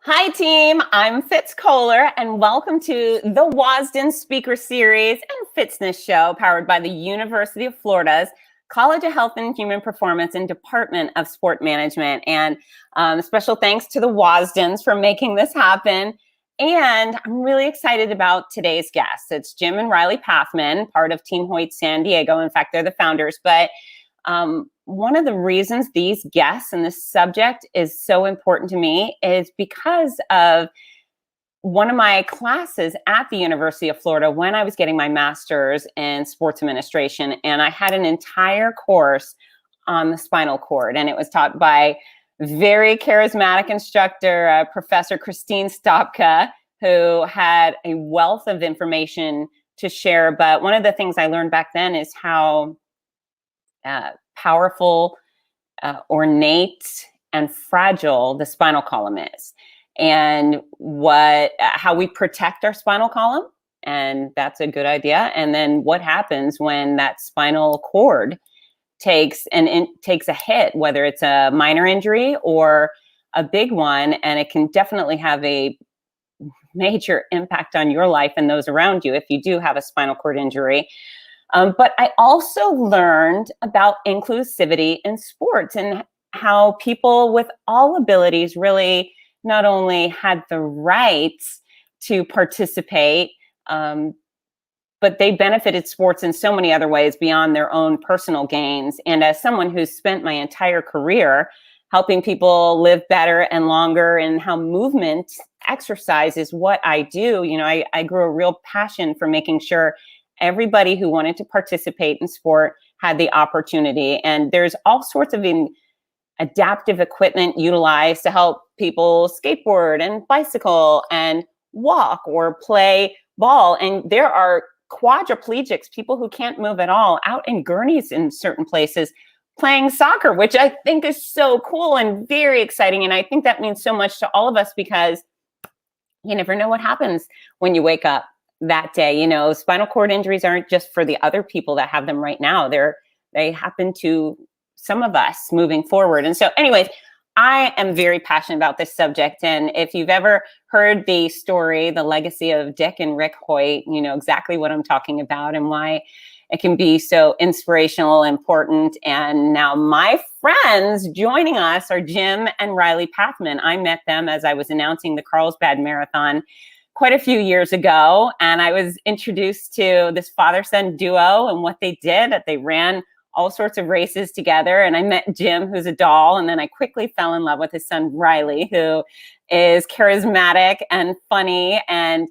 Hi, team. I'm Fitz Koehler, and welcome to the Wasdin Speaker Series and Fitzness Show, powered by the University of Florida's College of Health and Human Performance and Department of Sport Management. And special thanks to the Wasdins for making this happen. And I'm really excited about today's guest. It's Jim and Riley Pathman, part of Team Hoyt San Diego. In fact, they're the founders. But one of the reasons these guests and this subject is so important to me is because of one of my classes at the University of Florida when I was getting my master's in sports administration. And I had an entire course on the spinal cord, and it was taught by very charismatic instructor, Professor Christine Stopka, who had a wealth of information to share. But one of the things I learned back then is how powerful, ornate, and fragile the spinal column is, and how we protect our spinal column, and that's a good idea. And then what happens when that spinal cord takes a hit, whether it's a minor injury or a big one, and it can definitely have a major impact on your life and those around you if you do have a spinal cord injury. But I also learned about inclusivity in sports and how people with all abilities really not only had the rights to participate, but they benefited sports in so many other ways beyond their own personal gains. And as someone who's spent my entire career helping people live better and longer, and how movement exercise is what I do, I grew a real passion for making sure everybody who wanted to participate in sport had the opportunity. And there's all sorts of adaptive equipment utilized to help people skateboard and bicycle and walk or play ball. And there are quadriplegics, people who can't move at all, out in gurneys in certain places playing soccer, which I think is so cool and very exciting. And I think that means so much to all of us, because you never know what happens when you wake up that day. Spinal cord injuries aren't just for the other people that have them right now. They happen to some of us moving forward. And so anyways, I am very passionate about this subject. And if you've ever heard the story, the legacy of Dick and Rick Hoyt, you know exactly what I'm talking about and why it can be so inspirational, important. And now my friends joining us are Jim and Riley Pathman. I met them as I was announcing the Carlsbad Marathon quite a few years ago. And I was introduced to this father-son duo and what they did, that they ran all sorts of races together. And I met Jim, who's a doll. And then I quickly fell in love with his son, Riley, who is charismatic and funny and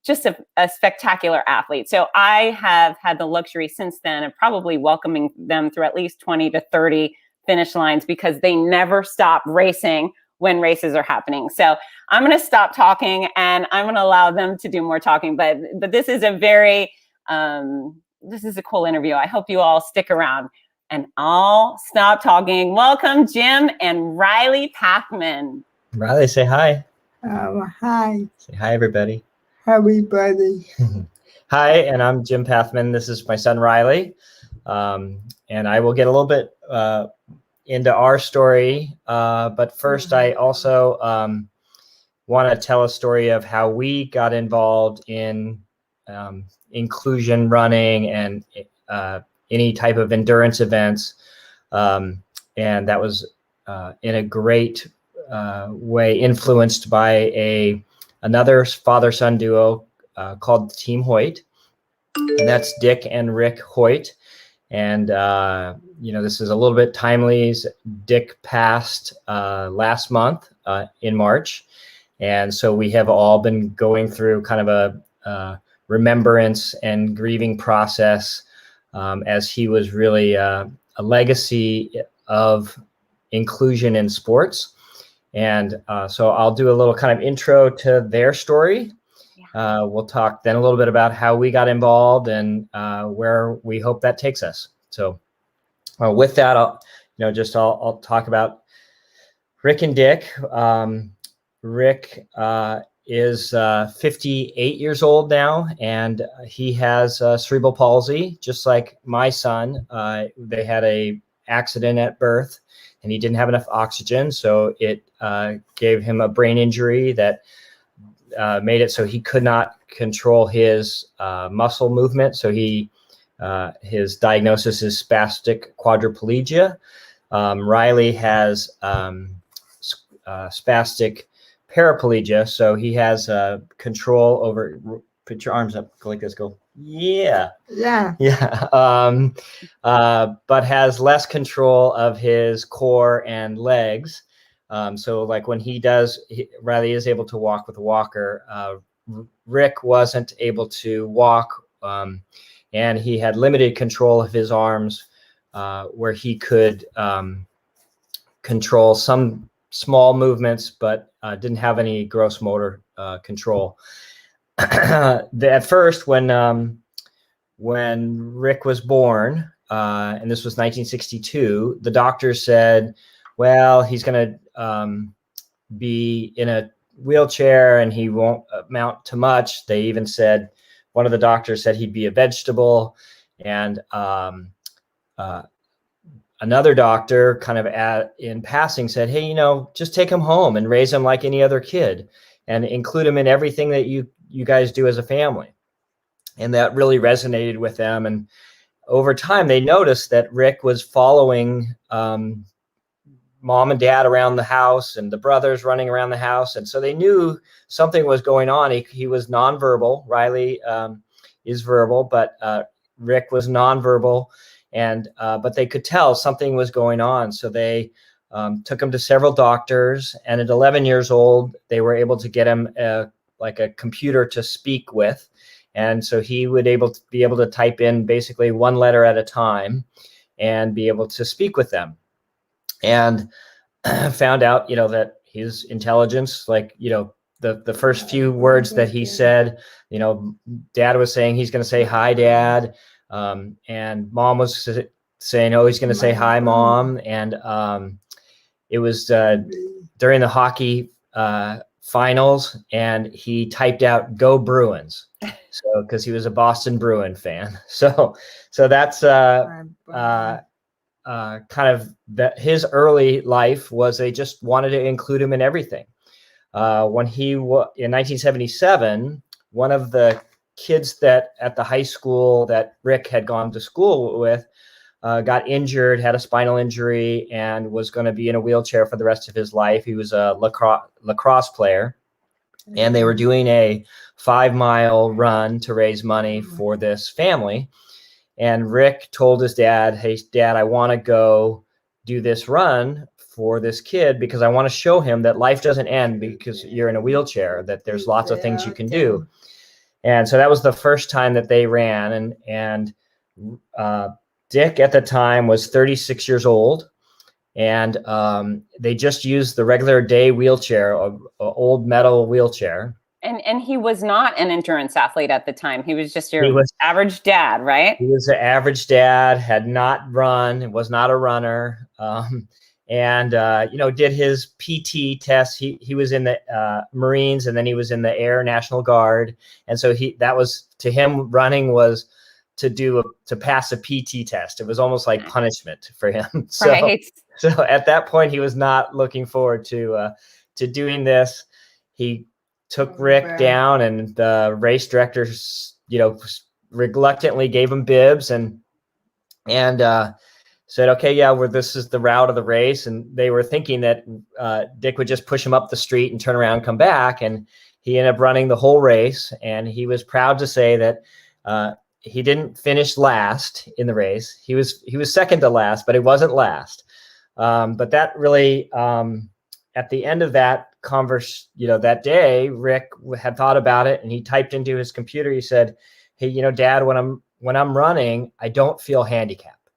just a spectacular athlete. So I have had the luxury since then of probably welcoming them through at least 20 to 30 finish lines, because they never stop racing when races are happening. So I'm going to stop talking and I'm going to allow them to do more talking. But this is a very, this is a cool interview. I hope you all stick around, and I'll stop talking. Welcome, Jim and Riley Pathman. Riley, say hi. Hi. Say hi, everybody. Everybody. Hi, and I'm Jim Pathman. This is my son, Riley. And I will get a little bit into our story. But first, I also want to tell a story of how we got involved in inclusion running and any type of endurance events. And that was in a great way influenced by another father-son duo called Team Hoyt. And that's Dick and Rick Hoyt. And, this is a little bit timely. Dick passed last month in March. And so we have all been going through kind of a remembrance and grieving process as he was really a legacy of inclusion in sports. And so I'll do a little kind of intro to their story. We'll talk then a little bit about how we got involved and where we hope that takes us. So with that, I'll talk about Rick and Dick. Rick is 58 years old now, and he has cerebral palsy, just like my son. They had a accident at birth, and he didn't have enough oxygen. So it gave him a brain injury that made it so he could not control his muscle movement. So his diagnosis is spastic quadriplegia. Riley has spastic paraplegia, so he has control over. Put your arms up, go like this. Go, yeah. But has less control of his core and legs. So like when Riley is able to walk with a walker. Rick wasn't able to walk, and he had limited control of his arms, where he could control some small movements, but didn't have any gross motor control. At first, when Rick was born, and this was 1962, the doctors said, well, he's going to be in a wheelchair and he won't amount to much. They even said, one of the doctors said he'd be a vegetable. And another doctor kind of in passing said, hey, just take him home and raise him like any other kid and include him in everything that you guys do as a family. And that really resonated with them. And over time, they noticed that Rick was following mom and dad around the house and the brothers running around the house. And so they knew something was going on. He was nonverbal. Riley is verbal, but Rick was nonverbal. And but they could tell something was going on. So they took him to several doctors. And at 11 years old, they were able to get him like a computer to speak with. And so he would be able to type in basically one letter at a time and be able to speak with them. And found out, that his intelligence, like, the first few words that he said, dad was saying he's going to say, hi, dad. And mom was saying, oh, he's going to say, hi, mom. And it was during the hockey finals, and he typed out "Go Bruins," so because he was a Boston Bruin fan. So that's kind of that. His early life was they just wanted to include him in everything. When he in 1977, one of the kids that at the high school that Rick had gone to school with got injured, had a spinal injury, and was going to be in a wheelchair for the rest of his life. He was a lacrosse player, and they were doing a 5-mile run to raise money for this family. And Rick told his dad, hey, Dad, I want to go do this run for this kid because I want to show him that life doesn't end because you're in a wheelchair, that there's lots of things you can do. And so that was the first time that they ran. And Dick at the time was 36 years old. And they just used the regular day wheelchair, an old metal wheelchair. And he was not an endurance athlete at the time. He was just your average dad, right? He was an average dad, had not run, was not a runner, and did his PT test. He was in the Marines, and then he was in the Air National Guard, and so that was to him, running was to pass a PT test. It was almost like punishment for him. Right. So at that point, he was not looking forward to doing this. He took Rick down, and the race directors, reluctantly gave him bibs and said, okay, yeah, this is the route of the race. And they were thinking that Dick would just push him up the street and turn around and come back. And he ended up running the whole race. And he was proud to say that he didn't finish last in the race. He was second to last, but it wasn't last. But that really, at the end of that that day, Rick had thought about it, and he typed into his computer. He said, hey, Dad, when I'm running, I don't feel handicapped.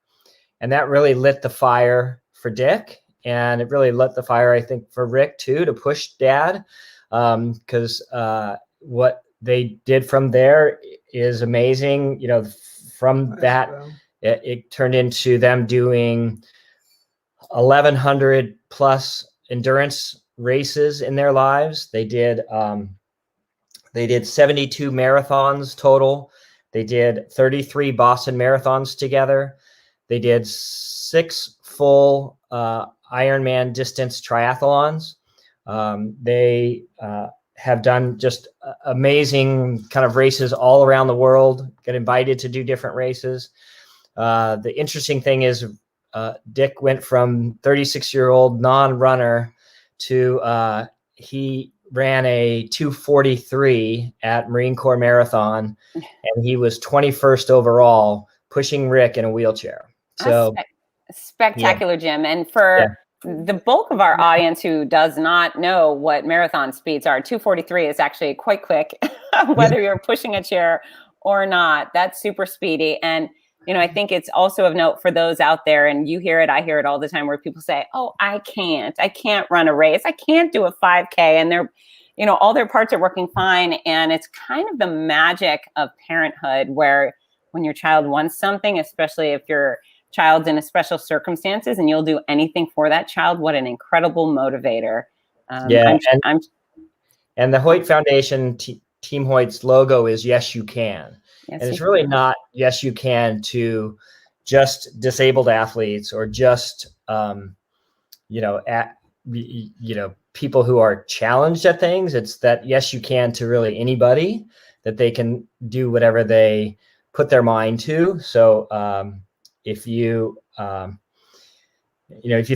And that really lit the fire for Dick, and it really lit the fire, I think, for Rick too, to push Dad, because what they did from there is amazing. From that, it turned into them doing 1,100 plus endurance races in their lives. They did 72 marathons total. They did 33 Boston marathons together. They did 6 full Ironman distance triathlons. They have done just amazing kind of races all around the world, get invited to do different races. The interesting thing is Dick went from 36-year-old non-runner to he ran a 2:43 at Marine Corps Marathon, and he was 21st overall, pushing Rick in a wheelchair. So spectacular, Jim. And for the bulk of our audience who does not know what marathon speeds are, 2:43 is actually quite quick, whether you're pushing a chair or not. That's super speedy. And I think it's also of note for those out there, and you hear it, I hear it all the time, where people say, oh, I can't run a race. I can't do a 5K. And they're, all their parts are working fine. And it's kind of the magic of parenthood, where when your child wants something, especially if your child's in a special circumstances and you'll do anything for that child, what an incredible motivator. And the Hoyt Foundation, Team Hoyt's logo is Yes, You Can. Yes, and it's really not yes, you can to just disabled athletes or just, people who are challenged at things. It's that yes, you can to really anybody, that they can do whatever they put their mind to. So if you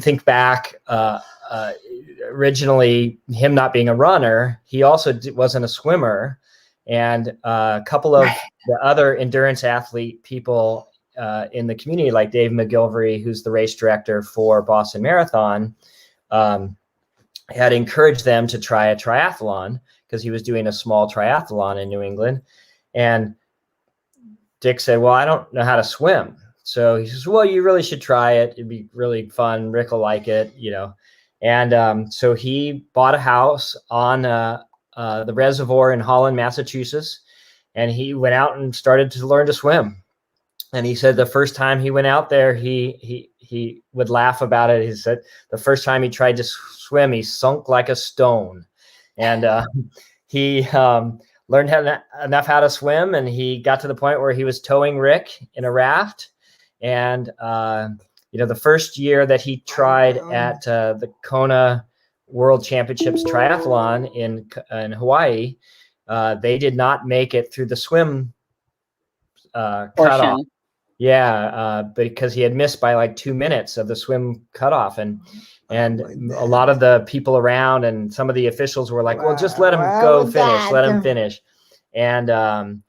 think back, originally him not being a runner, he also wasn't a swimmer. And a couple of the other endurance athlete people in the community, like Dave McGilvery, who's the race director for Boston Marathon, had encouraged them to try a triathlon because he was doing a small triathlon in New England. And Dick said, well, I don't know how to swim. So he says, well, you really should try it. It'd be really fun. Rick will like it, And so he bought a house on the reservoir in Holland, Massachusetts, and he went out and started to learn to swim. And he said the first time he went out there, he would laugh about it. He said the first time he tried to swim, he sunk like a stone. And he learned enough how to swim, and he got to the point where he was towing Rick in a raft. And the first year that he tried at the Kona World Championships triathlon in Hawaii, they did not make it through the swim cutoff. Because he had missed by like 2 minutes of the swim cutoff, and a lot of the people around and some of the officials were like, well, just let him go finish, let him finish. And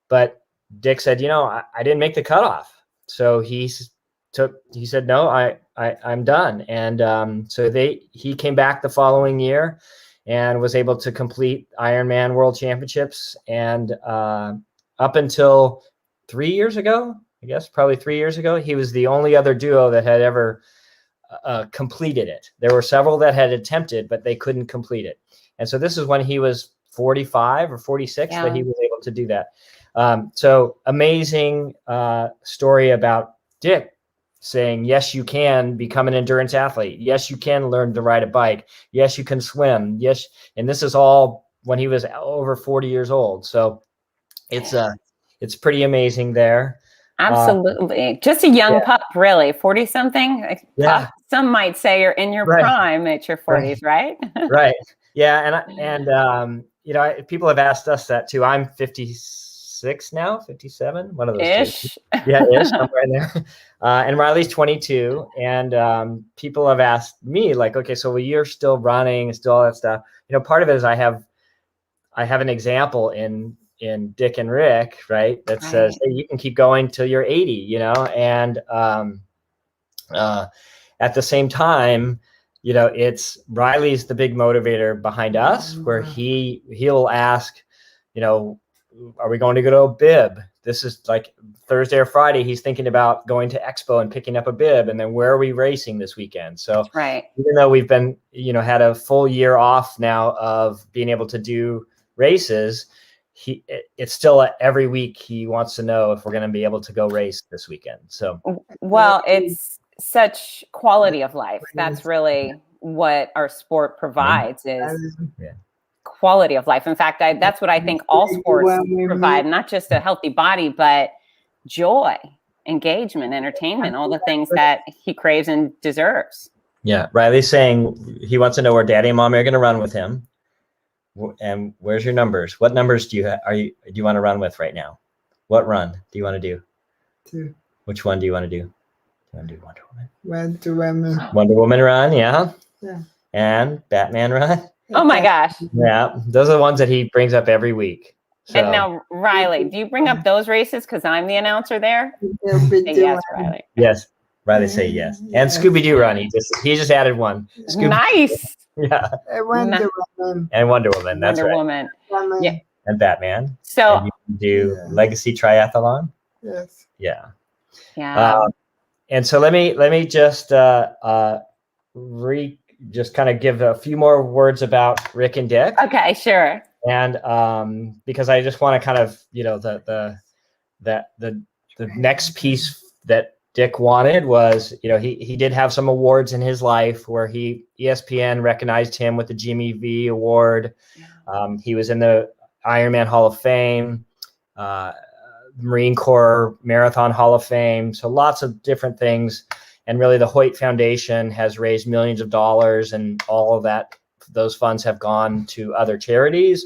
but Dick said, I didn't make the cutoff. So he said, no, I'm done. And so he came back the following year and was able to complete Ironman World Championships. And up until 3 years ago, I guess probably 3 years ago, he was the only other duo that had ever completed it. There were several that had attempted, but they couldn't complete it. And so this is when he was 45 or 46 that he was able to do that. So amazing story about Dick saying, yes, you can become an endurance athlete. Yes, you can learn to ride a bike. Yes, you can swim. Yes. And this is all when he was over 40 years old. So it's pretty amazing there. Absolutely. Just a young pup, really. 40 something. Some might say you're in your prime at your 40s, right? Right. Yeah. And people have asked us that too. I'm 56 now, 57, one of those ish. Ish, somewhere in there. And Riley's 22. And people have asked me, like, okay, so you're still running, still all that stuff. Part of it is I have an example in Dick and Rick, right? That says, hey, you can keep going till you're 80, and at the same time, it's Riley's the big motivator behind us, where he'll ask, are we going to go to a bib? This is like Thursday or Friday. He's thinking about going to Expo and picking up a bib. And then where are we racing this weekend? So even though we've been, had a full year off now of being able to do races, it's still every week he wants to know if we're going to be able to go race this weekend. So, well, it's such quality of life. That's really what our sport provides is quality of life. In fact, that's what I think all sports provide, not just a healthy body, but joy. engagement, entertainment, all the things that he craves and deserves. Yeah. Riley's saying he wants to know where Daddy and Mommy are going to run with him. And where's your numbers? What numbers do you want to run with right now? What run do you want to do? 2. Which one do you want to do? Do you want to do Wonder Woman? Wonder Woman. Wonder Woman run, yeah. Yeah. And Batman run. Oh my gosh. Yeah, those are the ones that he brings up every week. So, And now, Riley, do you bring up those races because I'm the announcer there? He'll be Say doing yes, Riley. yes, Riley say yes. And Scooby-Doo run, he just added one. Nice. Yeah. Wonder Woman. And Wonder Woman, that's Wonder right. Woman. Woman. Yeah. And Batman. So And you can do Legacy Triathlon. Yes. Yeah. yeah. And so let me just just kind of give a few more words about Rick and Dick. Okay, sure. And because I just want to kind of, the next piece that Dick wanted was, he did have some awards in his life where ESPN recognized him with the Jimmy V Award. He was in the Ironman Hall of Fame, Marine Corps Marathon Hall of Fame. So lots of different things. And really the Hoyt Foundation has raised millions of dollars, and all of those funds have gone to other charities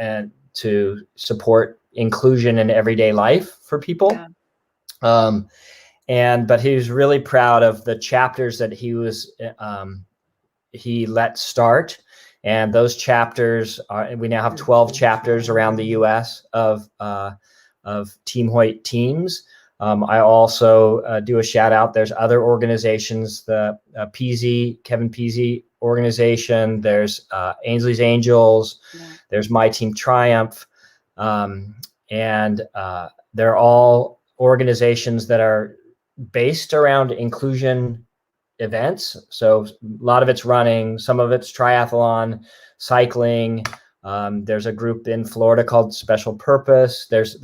and to support inclusion in everyday life for people. Yeah. But he was really proud of the chapters that he let start. And those chapters we now have 12 chapters around the U.S. of Team Hoyt teams. I also do a shout out. There's other organizations, the Kevin Peasy organization. There's Ainsley's Angels. Yeah. There's My Team Triumph. And they're all organizations that are based around inclusion events. So a lot of it's running, some of it's triathlon, cycling. There's a group in Florida called Special Purpose. There's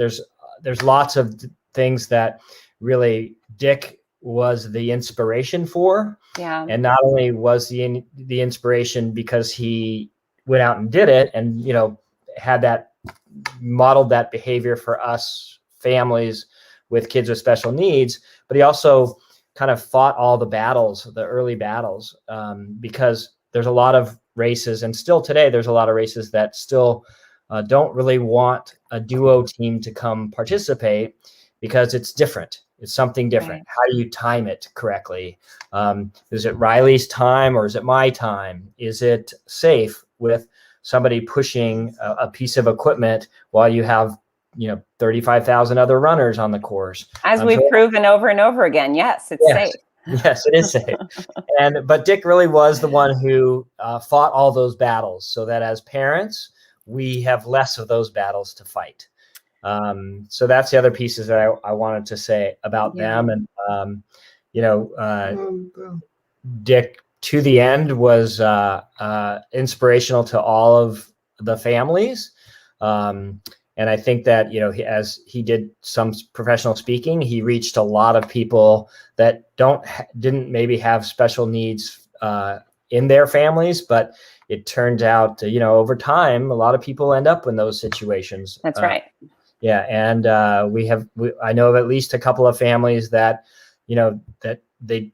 lots of things that really Dick was the inspiration for. Yeah. And not only was the inspiration because he went out and did it and, had modeled that behavior for us families with kids with special needs, but he also kind of fought all the early battles, because there's a lot of races, and still today there's a lot of races that still don't really want a duo team to come participate because it's different. It's something different. Right. How do you time it correctly? Is it Riley's time or is it my time? Is it safe with somebody pushing a piece of equipment while you have 35,000 other runners on the course? As we've proven over and over again, yes, it's safe. Yes, it is safe. But Dick really was the one who fought all those battles, so that as parents, we have less of those battles to fight. So that's the other pieces that I wanted to say about them. And, Dick, to the end, was inspirational to all of the families. And I think that, as he did some professional speaking, he reached a lot of people that didn't maybe have special needs in their families, but it turned out, over time, a lot of people end up in those situations. That's right. Yeah. And I know of at least a couple of families that, that they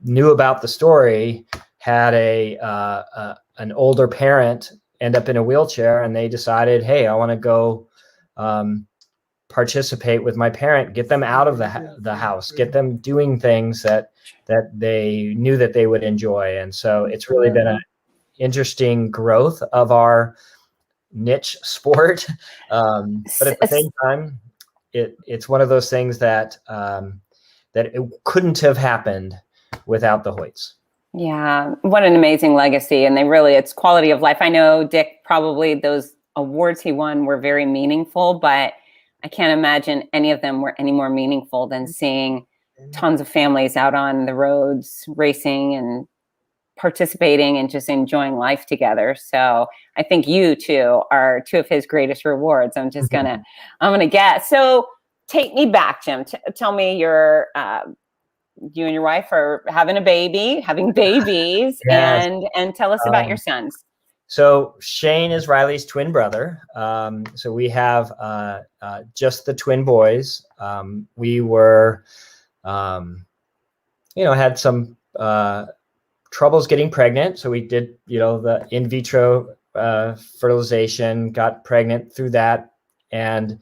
knew about the story, had an older parent end up in a wheelchair, and they decided, hey, I want to go participate with my parent, get them out of the house, get them doing things that they knew that they would enjoy. And so it's really been an interesting growth of our niche sport. But at the same time, it's one of those things that it couldn't have happened without the Hoyts. Yeah, what an amazing legacy. And it's quality of life. I know, Dick, probably those awards he won were very meaningful, but I can't imagine any of them were any more meaningful than seeing tons of families out on the roads, racing and participating and just enjoying life together. So I think you two are two of his greatest rewards. I'm gonna guess. So take me back, Jim. Tell me you and your wife are having babies, Yes. and tell us about your sons. So Shane is Riley's twin brother. So we have just the twin boys. We were, had some troubles getting pregnant. So we did, the in vitro fertilization, got pregnant through that. And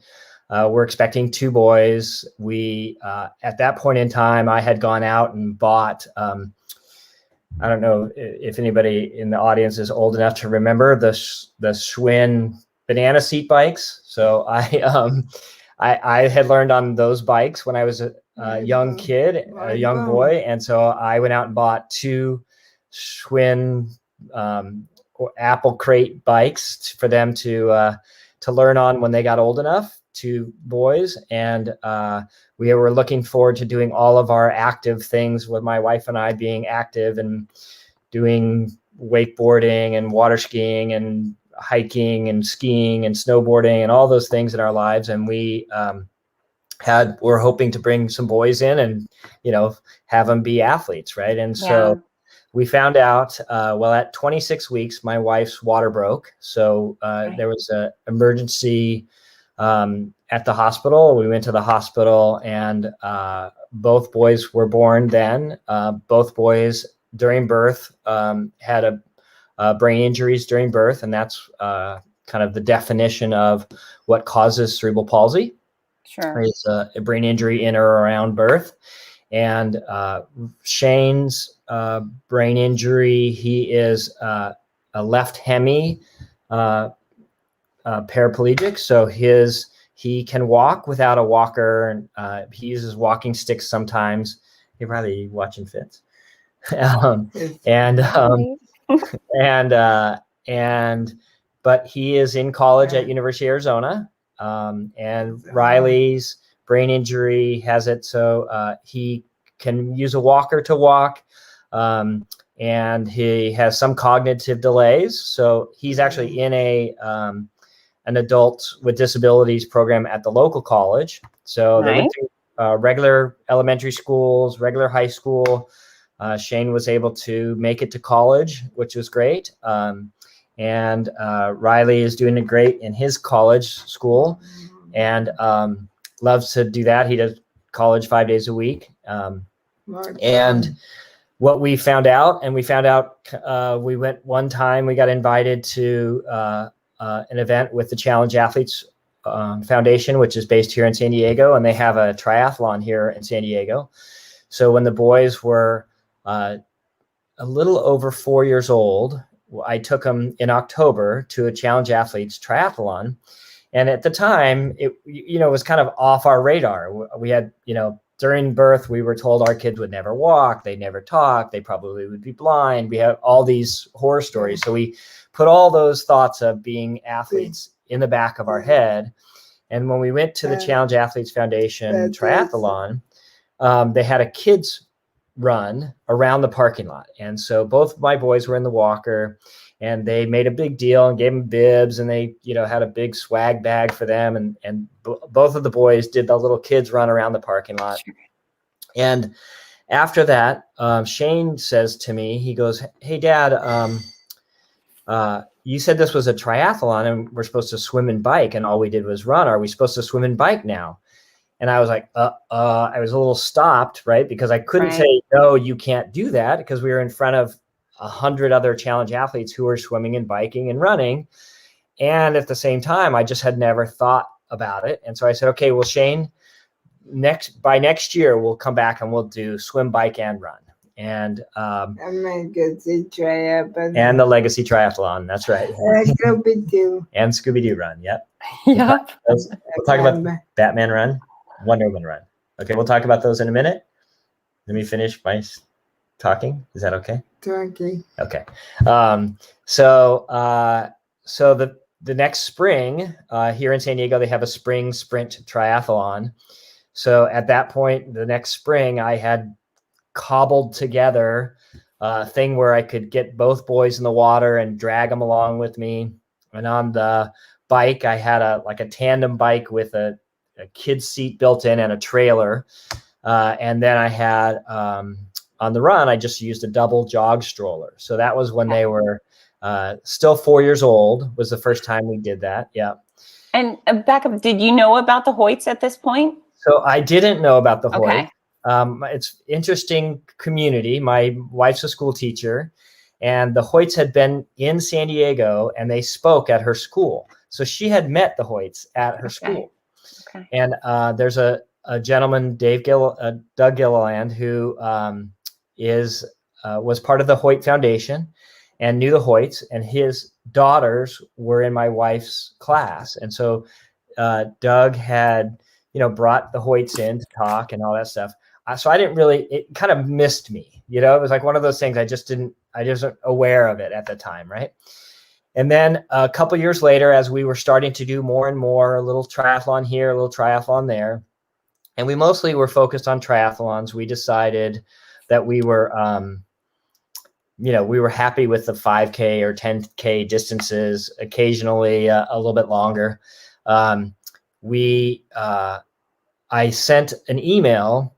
we're expecting 2 boys. We, at that point in time, I had gone out and bought, I don't know if anybody in the audience is old enough to remember the Schwinn banana seat bikes. So I had learned on those bikes when I was a young kid, a young boy. And so I went out and bought 2 Schwinn apple crate bikes for them to learn on when they got old enough, 2 boys. And we were looking forward to doing all of our active things, with my wife and I being active and doing wakeboarding and water skiing and hiking and skiing and snowboarding and all those things in our lives. And we were hoping to bring some boys in and, have them be athletes. Right. And so we found out, at 26 weeks, my wife's water broke. So there was an emergency at the hospital. We went to the hospital, and both boys were born then. Both boys during birth had brain injuries during birth, and that's kind of the definition of what causes cerebral palsy. Sure. It's a brain injury in or around birth. And Shane's brain injury, he is a left hemi paraplegic. So he can walk without a walker, and he uses walking sticks sometimes. You're probably watching Fitz. But he is in college at University of Arizona, and Riley's brain injury has it so he can use a walker to walk, and he has some cognitive delays. So he's actually in an adult with disabilities program at the local college. So they went through regular elementary schools, regular high school. Shane was able to make it to college, which was great. And Riley is doing great in his college school, and loves to do that. He does college 5 days a week. And what we found out, we went one time, we got invited to an event with the Challenge Athletes Foundation, which is based here in San Diego, and they have a triathlon here in San Diego. So when the boys were a little over 4 years old, I took them in October to a Challenge Athletes triathlon. And at the time, it was kind of off our radar. We had, during birth, we were told our kids would never walk, they'd never talk, they probably would be blind. We had all these horror stories. So we put all those thoughts of being athletes in the back of our head. And when we went to the Challenge Athletes Foundation triathlon, they had a kids run around the parking lot. And so both my boys were in the walker, and they made a big deal and gave them bibs, and they, had a big swag bag for them. And both of the boys did the little kids run around the parking lot. And after that, Shane says to me, he goes, "Hey, Dad, you said this was a triathlon and we're supposed to swim and bike, and all we did was run. Are we supposed to swim and bike now?" And I was like, I was a little stopped, right? Because I couldn't say, no, you can't do that, because we were in front of 100 other Challenge athletes who were swimming and biking and running. And at the same time, I just had never thought about it. And so I said, okay, well, Shane, by next year, we'll come back and we'll do swim, bike, and run. And and Legacy Triathlon. And the Legacy Triathlon. That's right. And Scooby-Doo. And Scooby-Doo run. Yep. Yep. We'll talk about Batman run, Wonder Woman run. Okay, we'll talk about those in a minute. Let me finish my talking. Is that okay? Talking. Okay. So the next spring here in San Diego, they have a spring sprint triathlon. So at that point, the next spring, I had cobbled together a thing where I could get both boys in the water and drag them along with me. And on the bike, I had a tandem bike with a kid's seat built in and a trailer. And then I had, on the run, I just used a double jog stroller. So that was when they were Still 4 years old was the first time we did that. Yeah. And back up, did you know about the Hoyts at this point? So I didn't know about the Hoyt. Okay. It's interesting community. My wife's a school teacher, and the Hoyts had been in San Diego, and they spoke at her school. So she had met the Hoyts at her school. Okay. And there's a gentleman, Doug Gilliland, who was part of the Hoyt Foundation and knew the Hoyts, and his daughters were in my wife's class. And so Doug had, brought the Hoyts in to talk and all that stuff. So I didn't really, it kind of missed me, it was like one of those things I wasn't aware of it at the time. Right. And then a couple years later, as we were starting to do more and more, a little triathlon here, a little triathlon there, and we mostly were focused on triathlons, we decided that we were, we were happy with the 5K or 10K distances, occasionally a little bit longer. I sent an email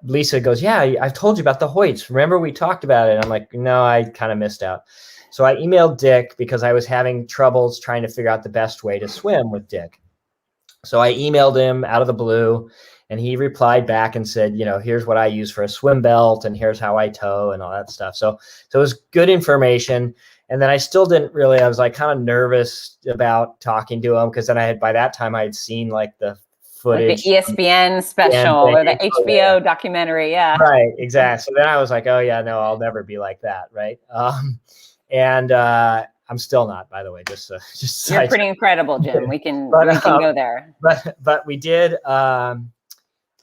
Lisa goes, yeah, I've told you about the Hoyts. Remember we talked about it? I'm like, no, I kind of missed out. So I emailed Dick because I was having troubles trying to figure out the best way to swim with Dick. So I emailed him out of the blue, and he replied back and said, here's what I use for a swim belt, and here's how I tow and all that stuff. So it was good information. And then I still didn't really, I was like kind of nervous about talking to him, because then by that time I had seen like the footage. Like the ESPN special or the HBO documentary. Yeah. Right. Exactly. So then I was like, oh yeah, no, I'll never be like that. Right. And I'm still not, by the way, just you're pretty incredible, Jim. We can go there. But we did, I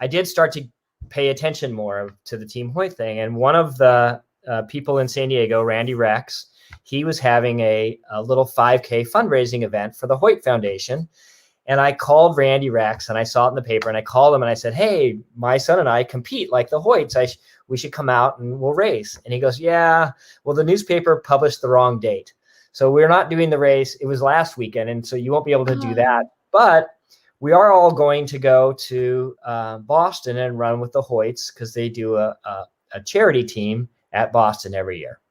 did start to pay attention more to the Team Hoyt thing. And one of the people in San Diego, Randy Rex, he was having a little 5K fundraising event for the Hoyt Foundation. And I called Randy Rex, and I saw it in the paper, and I called him and I said, hey, my son and I compete like the Hoyts. We should come out and we'll race. And he goes, yeah, well, the newspaper published the wrong date. So we're not doing the race. It was last weekend. And so you won't be able to do that. But we are all going to go to Boston and run with the Hoyts, because they do a charity team at Boston every year.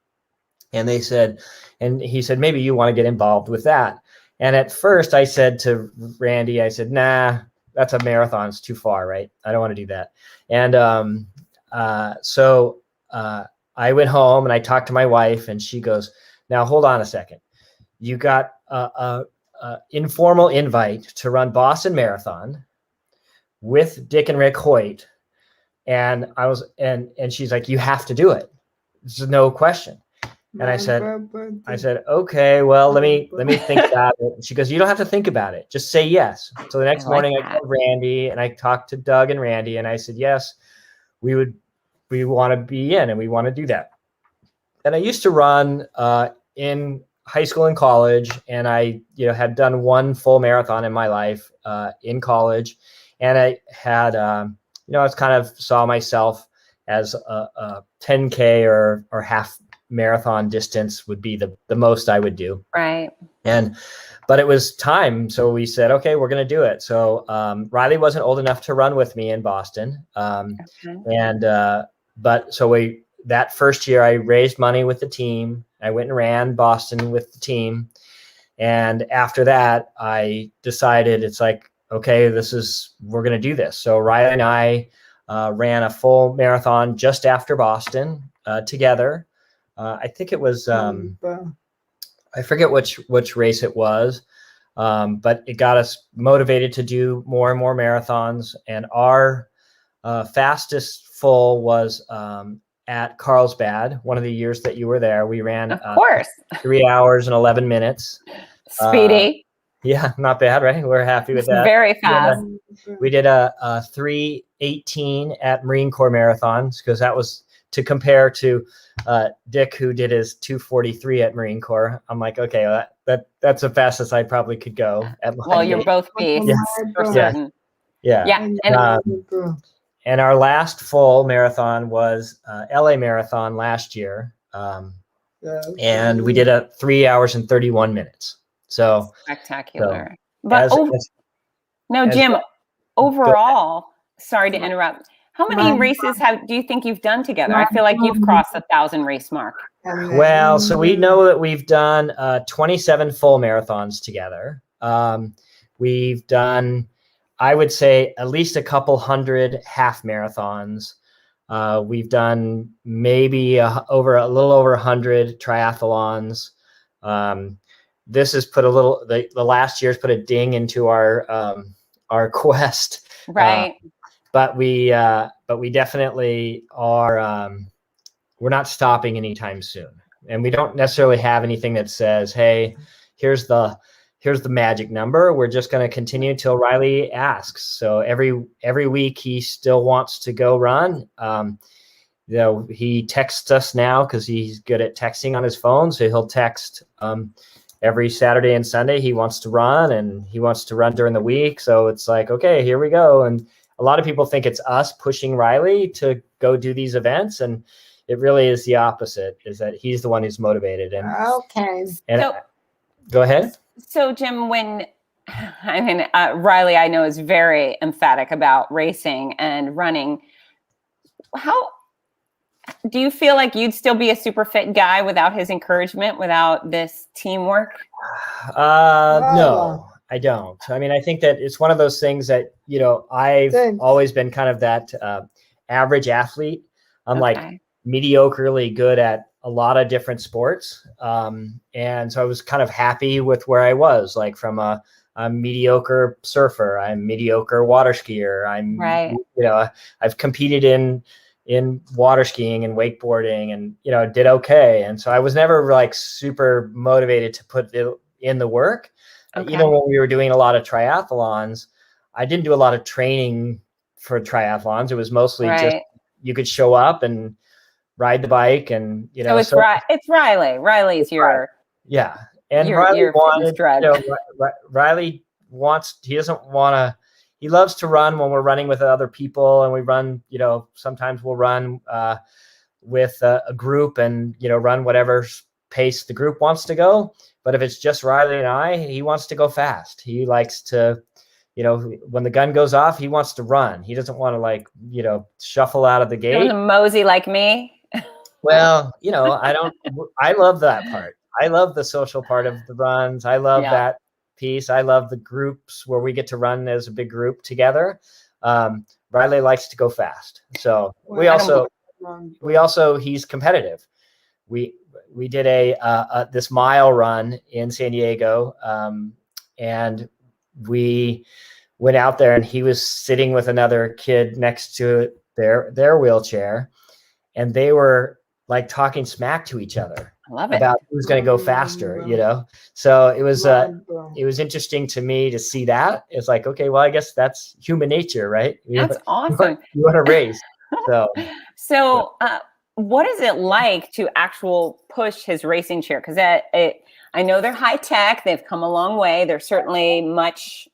And he said, maybe you want to get involved with that. And at first I said to Randy, I said, nah, that's a marathon. It's too far, right? I don't want to do that. And so I went home and I talked to my wife, and she goes, now hold on a second. You got a informal invite to run Boston Marathon with Dick and Rick Hoyt. And and she's like, you have to do it. There's no question. And I said, okay, well, let me think about it. And she goes, you don't have to think about it. Just say yes. So the next morning I called Randy, and I talked to Doug and Randy, and I said, yes, we want to be in, and we want to do that. And I used to run in high school and college, and I, had done one full marathon in my life in college. And I had, I was kind of saw myself as a 10K or half marathon distance would be the most I would do. Right. But it was time. So we said, okay, we're going to do it. So Riley wasn't old enough to run with me in Boston. But so that first year I raised money with the team. I went and ran Boston with the team. And after that, I decided it's like, okay, we're going to do this. So Riley and I ran a full marathon just after Boston together. I think it was, I forget which race it was, but it got us motivated to do more and more marathons. And our fastest full was at Carlsbad, one of the years that you were there. We ran, of course, 3 hours and 11 minutes. Speedy. Yeah, not bad, right? We're happy with that. Very fast. We did a 3:18 at Marine Corps marathons, because that was to compare to Dick, who did his 2:43 at Marine Corps. I'm like, okay, well, that's the fastest I probably could go. Well, you're both beasts, for certain. Yeah. And our last full marathon was LA Marathon last year. And we did a 3 hours and 31 minutes. So spectacular. But Jim, overall, sorry to interrupt. How many My races do you think you've done together? my I feel like you've mom- crossed the 1,000 race mark. and then- Well, so we know that we've done 27 full marathons together. We've done, I would say, at least a couple hundred half marathons. We've done maybe a little over 100 triathlons. This has put the last year's put a ding into our quest. Right. But we definitely are. We're not stopping anytime soon, and we don't necessarily have anything that says, "Hey, here's the magic number." We're just going to continue until Riley asks. So every week he still wants to go run. He texts us now because he's good at texting on his phone. So he'll text every Saturday and Sunday. He wants to run, and he wants to run during the week. So it's like, okay, here we go. And a lot of people think it's us pushing Riley to go do these events, and it really is the opposite. Is that he's the one who's motivated. And Okay. go ahead. So Jim, Riley, I know, is very emphatic about racing and running. How do you feel like you'd still be a super fit guy without his encouragement, without this teamwork? No, I don't. I mean, I think that it's one of those things that, I've always been kind of that average athlete. I'm like mediocrely good at a lot of different sports. And so I was kind of happy with where I was, like from a mediocre surfer, I'm mediocre water skier. I've competed in water skiing and wakeboarding and, did okay. And so I was never like super motivated to put in the work. Even when we were doing a lot of triathlons, I didn't do a lot of training for triathlons. It was mostly just, you could show up and ride the bike and, it's Riley. Riley's your, yeah. And your, Riley your wanted, drug. Riley he loves to run when we're running with other people, and we run, sometimes we'll run with a group and, run whatever pace the group wants to go. But if it's just Riley and I, he wants to go fast. He likes to, when the gun goes off, he wants to run. He doesn't want to shuffle out of the gate. A mosey like me. Well, I love that part. I love the social part of the runs. I love that piece. I love the groups where we get to run as a big group together. Riley likes to go fast. So he's competitive. We did this mile run in San Diego, and we went out there, and he was sitting with another kid next to their wheelchair, and they were like talking smack to each other. I love it. About who's going to go faster, So it was interesting to me to see that. It's like, okay, well, I guess that's human nature, right? That's awesome. You want to race. So what is it like to push his racing chair? Because I know they're high tech. They've come a long way. They're certainly much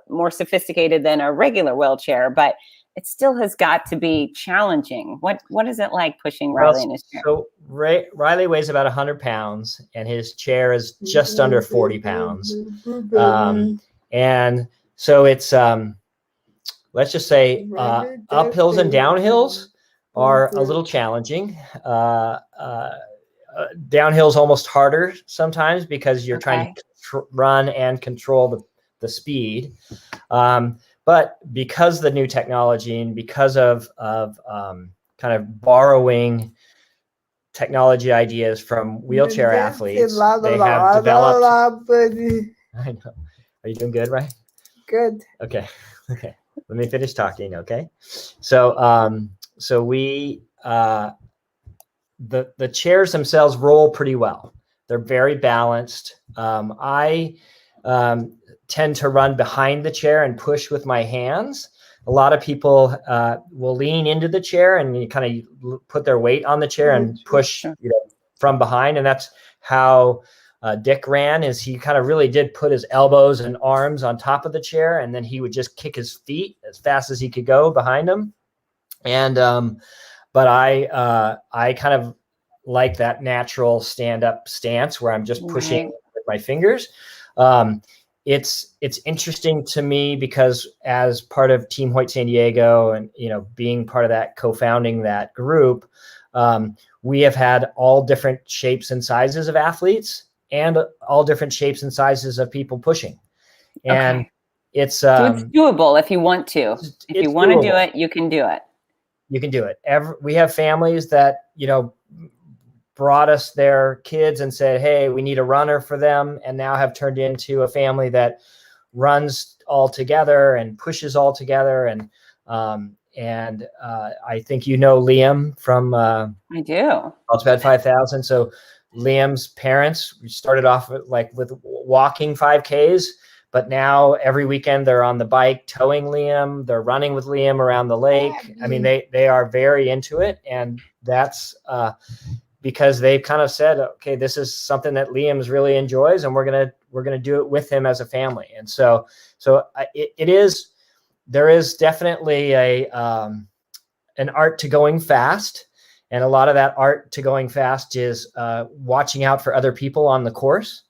more sophisticated than a regular wheelchair, but it still has got to be challenging. What is it like pushing Riley in his chair? So Riley weighs about 100 pounds, and his chair is just under 40 pounds. And so it's, let's just say, uphills and downhills are a little challenging. Downhill's almost harder sometimes because you're trying to run and control the speed. But because the new technology and because of kind of borrowing technology ideas from wheelchair athletes, they have developed. I know. Are you doing good, right? Good. Okay. Let me finish talking. Okay. So we the chairs themselves roll pretty well. They're very balanced. I tend to run behind the chair and push with my hands. A lot of people will lean into the chair and you kind of put their weight on the chair and push from behind. And that's how Dick ran, is he kind of really did put his elbows and arms on top of the chair, and then he would just kick his feet as fast as he could go behind him. And but I kind of like that natural stand-up stance where I'm just pushing with my fingers. it's interesting to me because as part of Team Hoyt San Diego and, being part of that, co-founding that group, we have had all different shapes and sizes of athletes and all different shapes and sizes of people pushing. And it's doable if you want to. If you want to do it, you can do it. You can do it. We have families that, brought us their kids and said, hey, we need a runner for them, and now have turned into a family that runs all together and pushes all together. And I think Liam from I do. Ultimate 5000. So Liam's parents, we started off with walking 5Ks, but now every weekend they're on the bike towing Liam. They're running with Liam around the lake. I mean, they are very into it, and that's because they've kind of said, okay, this is something that Liam's really enjoys, and we're gonna do it with him as a family. And so there is definitely an art to going fast, and a lot of that art to going fast is watching out for other people on the course.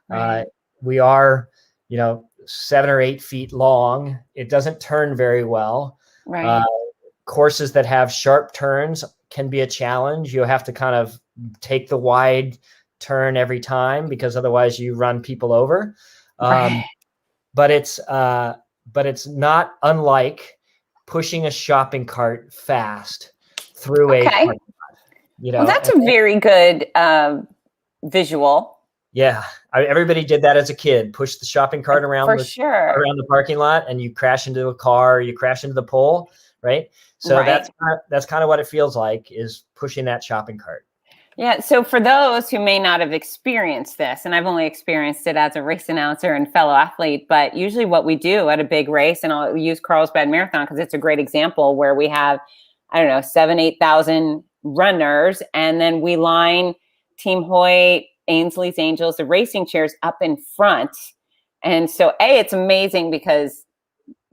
Right. We are 7 or 8 feet long. It doesn't turn very well. Right. Courses that have sharp turns can be a challenge. You have to kind of take the wide turn every time, because otherwise you run people over. Right. But it's not unlike pushing a shopping cart fast through a parking lot, Well, that's a very good visual. Yeah, everybody did that as a kid. Push the shopping cart around around the parking lot, and you crash into a car, you crash into the pole, right? So Right. that's kind of what it feels like, is pushing that shopping cart. Yeah. So for those who may not have experienced this, and I've only experienced it as a race announcer and fellow athlete, but usually what we do at a big race, and I'll use Carlsbad Marathon because it's a great example, where we have, 7,000-8,000 runners, and then we line Team Hoyt, Ainsley's Angels, the racing chairs up in front. And so it's amazing because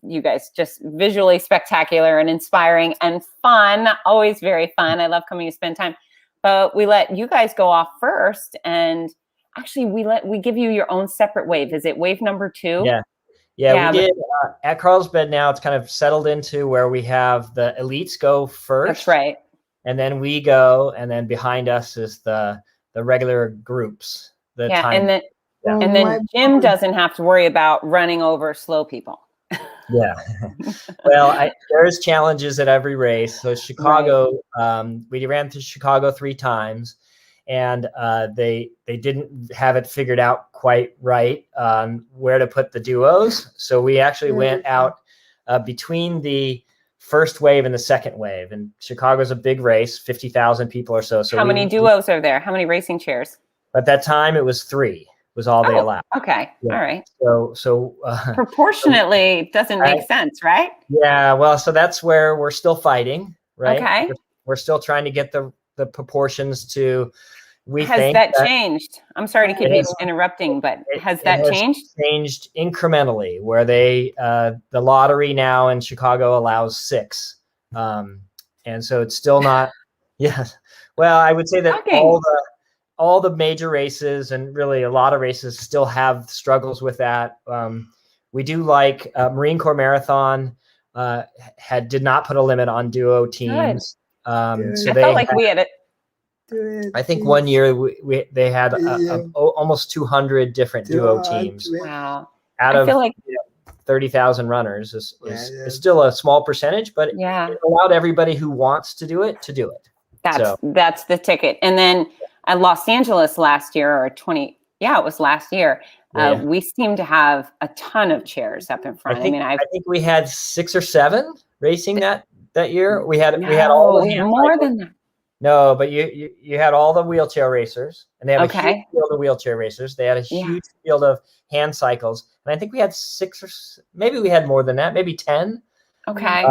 you guys just visually spectacular and inspiring and fun, always very fun. I love coming to spend time. But we let you guys go off first, and actually we give you your own separate wave. Is it wave number 2? Yeah, we did. At Carlsbad now, it's kind of settled into where we have the elites go first. That's right. And then we go, and then behind us is the regular groups. And then Jim doesn't have to worry about running over slow people. Yeah. Well, there's challenges at every race. So Chicago, we ran through Chicago 3 times, and they didn't have it figured out quite right on where to put the duos. So we actually went out between the first wave and the second wave. And Chicago's a big race, 50,000 people or so. So how many duos are there? How many racing chairs? At that time, it was 3. Was all they allowed. Okay. Yeah. All right. So proportionately doesn't make sense, right? Yeah. Well, so that's where we're still fighting, right? Okay. We're still trying to get the proportions to. Has that changed? I'm sorry to keep interrupting, but has that changed? Changed incrementally, where the lottery now in Chicago allows 6, and so it's still not. Yeah. Well, I would say that all the major races, and really a lot of races, still have struggles with that. We do like Marine Corps Marathon did not put a limit on duo teams. So I felt like we had it. I think one year they had almost 200 different duo teams. Wow! Out of 30,000 runners is still a small percentage, but it allowed everybody who wants to do it to do it. That's the ticket. And then at Los Angeles last year, or it was last year. We seem to have a ton of chairs up in front. I think we had 6 or 7 racing that year. We had all more than that. No, but you had all the wheelchair racers, and they have a huge field of wheelchair racers. They had a huge field of hand cycles, and I think we had 6 or maybe we had more than that, maybe 10. Okay,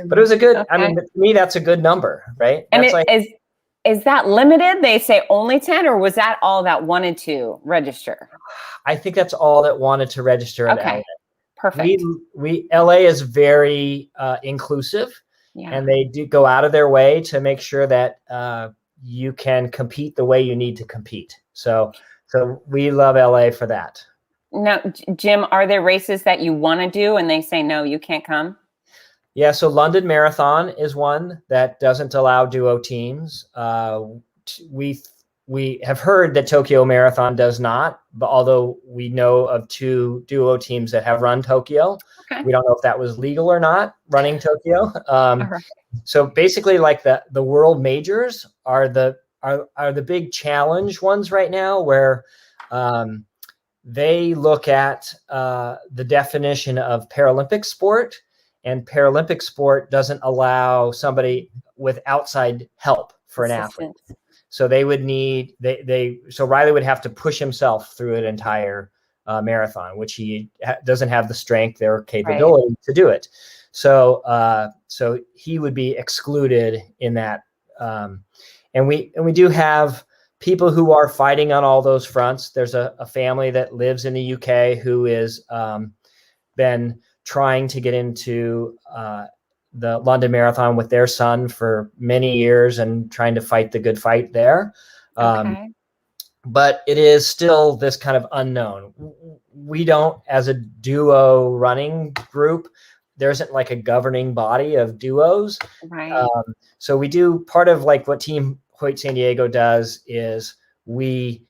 but it was a good. Okay. I mean, to me, that's a good number, right? And is that limited? They say only 10, or was that all that wanted to register? I think that's all that wanted to register at LA. Perfect. LA is very inclusive. Yeah. And they do go out of their way to make sure that you can compete the way you need to compete. So we love LA for that. Now, Jim, are there races that you want to do and they say, no, you can't come? Yeah, so London Marathon is one that doesn't allow duo teams. We have heard that Tokyo Marathon does not, but although we know of 2 duo teams that have run Tokyo, Okay. we don't know if that was legal or not, running Tokyo. All right. So basically, like the world majors are the big challenge ones right now, where they look at the definition of Paralympic sport, and Paralympic sport doesn't allow somebody with outside help for an athlete. So they would need, so Riley would have to push himself through an entire marathon, which he doesn't have the strength or capability to do it. So so he would be excluded in that. And we do have people who are fighting on all those fronts. There's a family that lives in the UK who is been trying to get into the London Marathon with their son for many years and trying to fight the good fight there. Okay. But it is still this kind of unknown. We don't, as a duo running group, there isn't like a governing body of duos. Right. So we do part of like what Team Hoyt San Diego does is we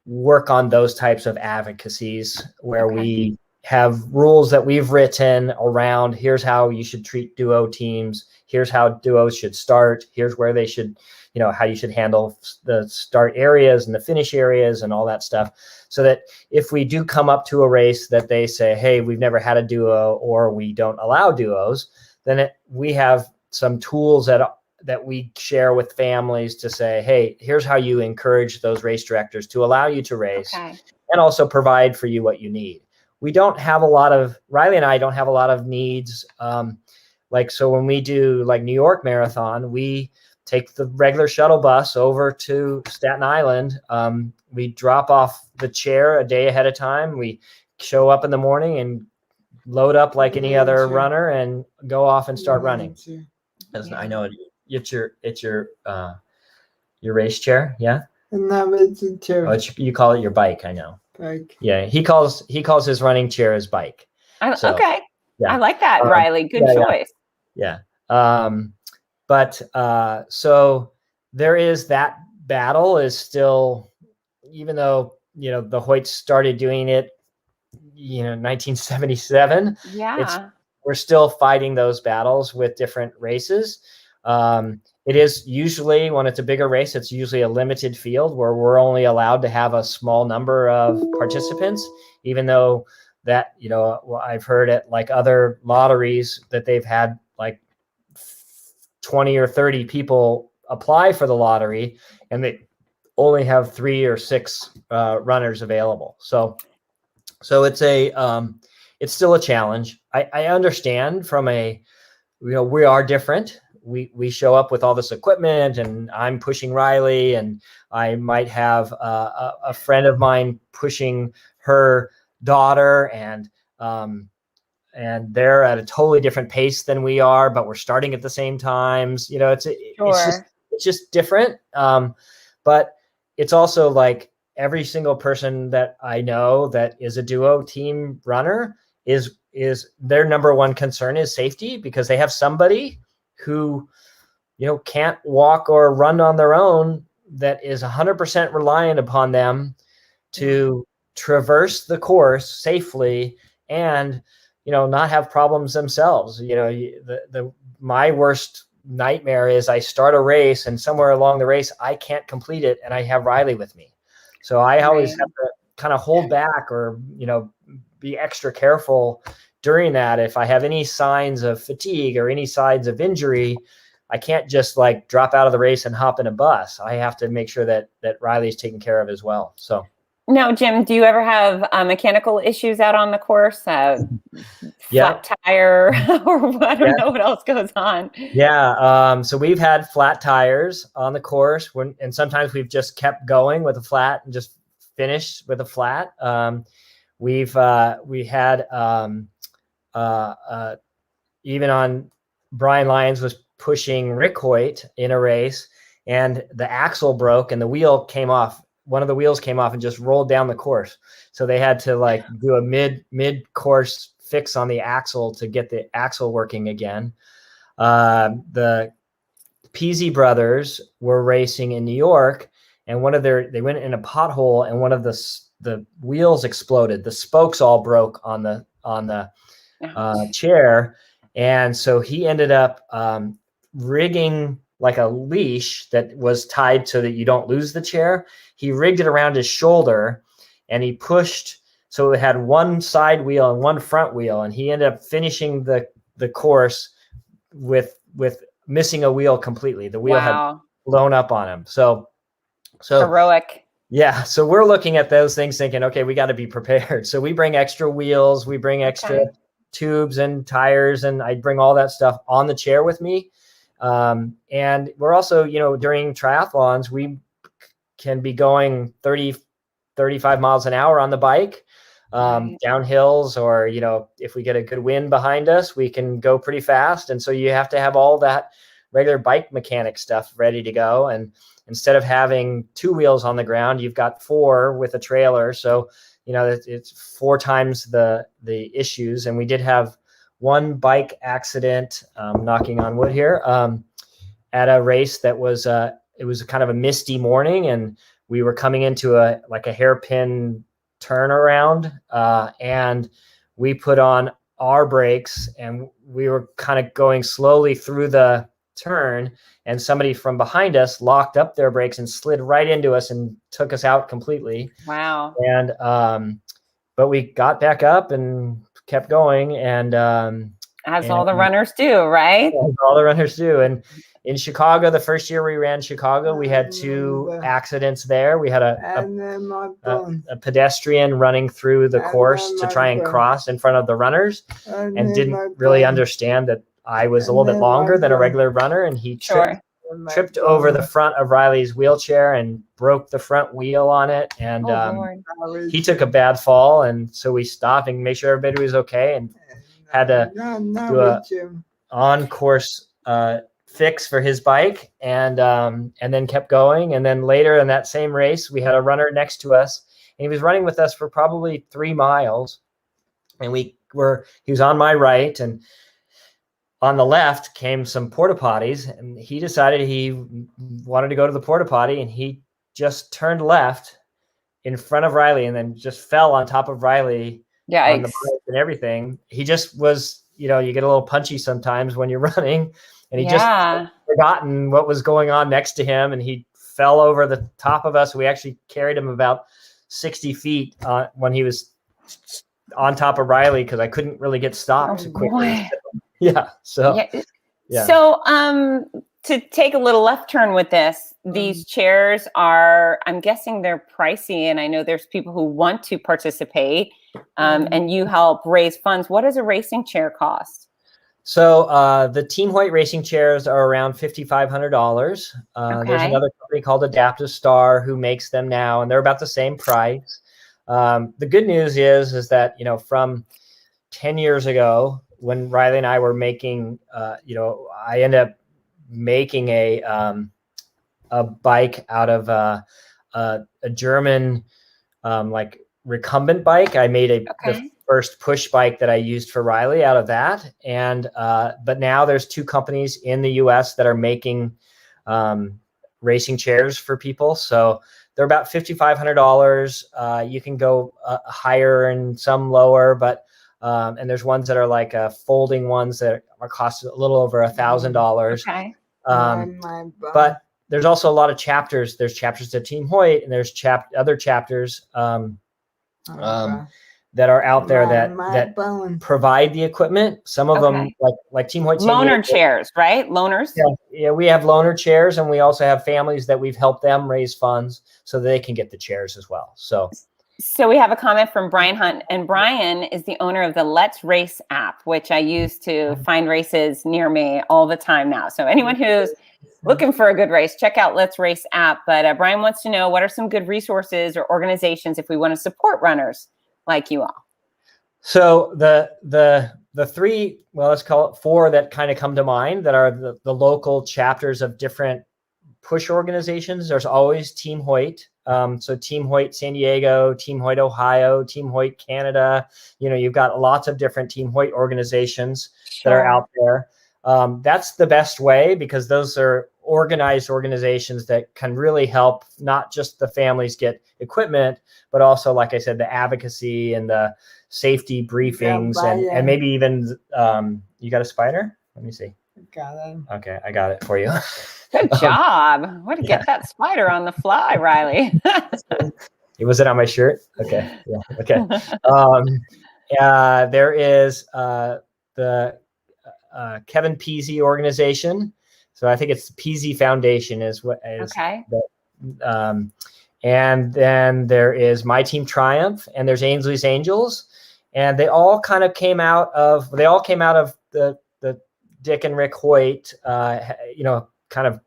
work on those types of advocacies where we have rules that we've written around, here's how you should treat duo teams. Here's how duos should start. Here's where they should, how you should handle the start areas and the finish areas and all that stuff. So that if we do come up to a race that they say, hey, we've never had a duo or we don't allow duos, then we have some tools that we share with families to say, hey, here's how you encourage those race directors to allow you to race and also provide for you what you need. We don't have Riley and I don't have a lot of needs. So when we do like New York Marathon, we take the regular shuttle bus over to Staten Island. We drop off the chair a day ahead of time. We show up in the morning and load up like any other runner and go off and start running. I know it's your race chair. Yeah. And now it's a chair. Oh, you call it your bike. I know. Bike. Yeah. He calls his running chair his bike. Okay. Yeah. I like that, Riley. Good choice. Yeah. So there is that battle is still, even though, the Hoyts started doing it, 1977. Yeah. We're still fighting those battles with different races. It is usually, when it's a bigger race, it's usually a limited field where we're only allowed to have a small number of participants, even though that, I've heard at like other lotteries that they've had like 20 or 30 people apply for the lottery and they only have 3 or 6 runners available. So it's it's still a challenge. I understand from we are different. We show up with all this equipment and I'm pushing Riley and I might have a friend of mine pushing her daughter and they're at a totally different pace than we are, but we're starting at the same times. It's just different. But it's also like every single person that I know that is a duo team runner is their number one concern is safety, because they have somebody who, can't walk or run on their own that is 100% reliant upon them to traverse the course safely and, not have problems themselves. My worst nightmare is I start a race and somewhere along the race, I can't complete it. And I have Riley with me. So I always have to kind of hold back or, be extra careful during that. If I have any signs of fatigue or any signs of injury, I can't just like drop out of the race and hop in a bus. I have to make sure that Riley's taken care of as well. So. Now, Jim, do you ever have mechanical issues out on the course? Flat tire or I don't know what else goes on. Yeah. So we've had flat tires on the course and sometimes we've just kept going with a flat and just finished with a flat. We had even on Brian Lyons was pushing Rick Hoyt in a race and the axle broke and the wheel came off one of the wheels came off and just rolled down the course. So they had to like do a mid course fix on the axle to get the axle working again. The Peasy brothers were racing in New York, and they went in a pothole, and one of the wheels exploded. The spokes all broke on the chair. And so he ended up rigging like a leash that was tied so that you don't lose the chair. He rigged it around his shoulder, and he pushed, so it had one side wheel and one front wheel. And he ended up finishing the course with missing a wheel completely. The wheel had blown up on him. So heroic. Yeah. So we're looking at those things thinking, okay, we got to be prepared. So we bring extra wheels, we bring extra tubes and tires, and I bring all that stuff on the chair with me. And we're also, during triathlons, we can be going 30, 35 miles an hour on the bike, down hills, or, if we get a good wind behind us, we can go pretty fast. And so you have to have all that regular bike mechanic stuff ready to go. And instead of having 2 wheels on the ground, you've got 4 with a trailer. So, it's 4 times the issues. And we did have one bike accident, knocking on wood here, at a race that was, it was kind of a misty morning, and we were coming into a hairpin turnaround, and we put on our brakes, and we were kind of going slowly through the turn, and somebody from behind us locked up their brakes and slid right into us and took us out completely. Wow. And but we got back up and kept going, and as all the runners do, right? All the runners do. And in Chicago, the first year we ran Chicago, we had 2 accidents there. We had a pedestrian running through the course to try and cross in front of the runners, and didn't really understand that I was a little bit longer than a regular runner, and he tripped over the front of Riley's wheelchair and broke the front wheel on it. And he took a bad fall, and so we stopped and made sure everybody was okay, and had to do a on-course fix for his bike, and then kept going. And then later in that same race, we had a runner next to us, and he was running with us for probably 3 miles, and he was on my right, and on the left came some porta potties, and he decided he wanted to go to the porta potty, and he just turned left in front of Riley, and then just fell on top of Riley. Yikes. On the bike and everything. He just was, you get a little punchy sometimes when you're running, and he just forgotten what was going on next to him, and he fell over the top of us. We actually carried him about 60 feet when he was on top of Riley, because I couldn't really get stopped quickly. Yeah. So, So, to take a little left turn with this, these chairs are, I'm guessing they're pricey, and I know there's people who want to participate, and you help raise funds. What does a racing chair cost? So the Team Hoyt racing chairs are around $5,500. There's another company called Adaptive Star who makes them now, and they're about the same price. The good news is that, from 10 years ago, when Riley and I were making, I ended up making a bike out of a German like recumbent bike. I made the first push bike that I used for Riley out of that. And but now there's 2 companies in the US that are making racing chairs for people. So they're about $5,500. You can go higher and some lower, but and there's ones that are like folding ones that are cost a little over $1,000. But there's also a lot of chapters. There's chapters to Team Hoyt, and there's other chapters that are out there that provide the equipment. Some of them, like Team Hoyt, loaner chairs, right? Loaners. Yeah, we have loaner chairs, and we also have families that we've helped them raise funds so that they can get the chairs as well. So we have a comment from Brian Hunt, and Brian is the owner of the Let's Race app, which I use to find races near me all the time now. So anyone who's looking for a good race, check out Let's Race app. But Brian wants to know, what are some good resources or organizations if we want to support runners like you all? So the 3, well, let's call it 4 that kind of come to mind that are the local chapters of different push organizations. There's always Team Hoyt. So Team Hoyt San Diego, Team Hoyt Ohio, Team Hoyt Canada. You've got lots of different Team Hoyt organizations that are out there. That's the best way, because those are organized organizations that can really help not just the families get equipment, but also, like I said, the advocacy and the safety briefings, and maybe even you got a spider? Let me see. Got it. Okay, I got it for you. Good job. Way to get that spider on the fly, Riley. Was it on my shirt? Okay. Yeah. Okay. There is the Kevin Peasy organization. So I think it's the Peasy Foundation is what is. Okay. And then there is My Team Triumph, and there's Ainsley's Angels, and they all came out of the Dick and Rick Hoyt, kind of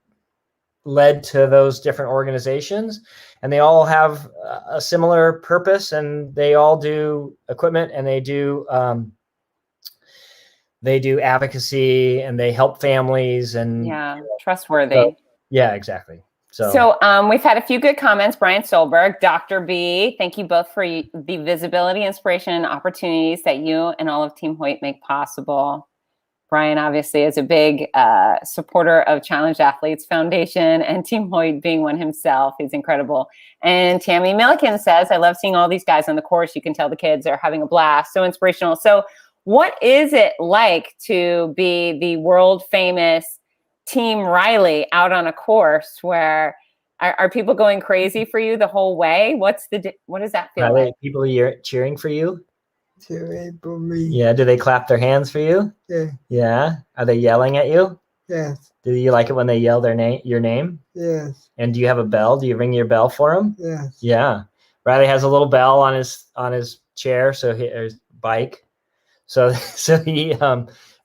led to those different organizations, and they all have a similar purpose, and they all do equipment, and they do advocacy, and they help families, and trustworthy. So, yeah, exactly. So we've had a few good comments. Brian Solberg, Dr. B, thank you both for the visibility, inspiration, and opportunities that you and all of Team Hoyt make possible. Brian obviously is a big supporter of Challenged Athletes Foundation, and Team Hoyt being one himself. He's incredible. And Tammy Milliken says, I love seeing all these guys on the course. You can tell the kids are having a blast. So inspirational. So what is it like to be the world famous Team Riley out on a course where are people going crazy for you the whole way? What does that feel like? People cheering for you? Cheering for me. Yeah. Do they clap their hands for you? Yeah. Yeah. Are they yelling at you? Yes. Do you like it when they yell your name? Yes. And do you have a bell? Do you ring your bell for them? Yes. Yeah. Riley has a little bell on his chair, his bike. So he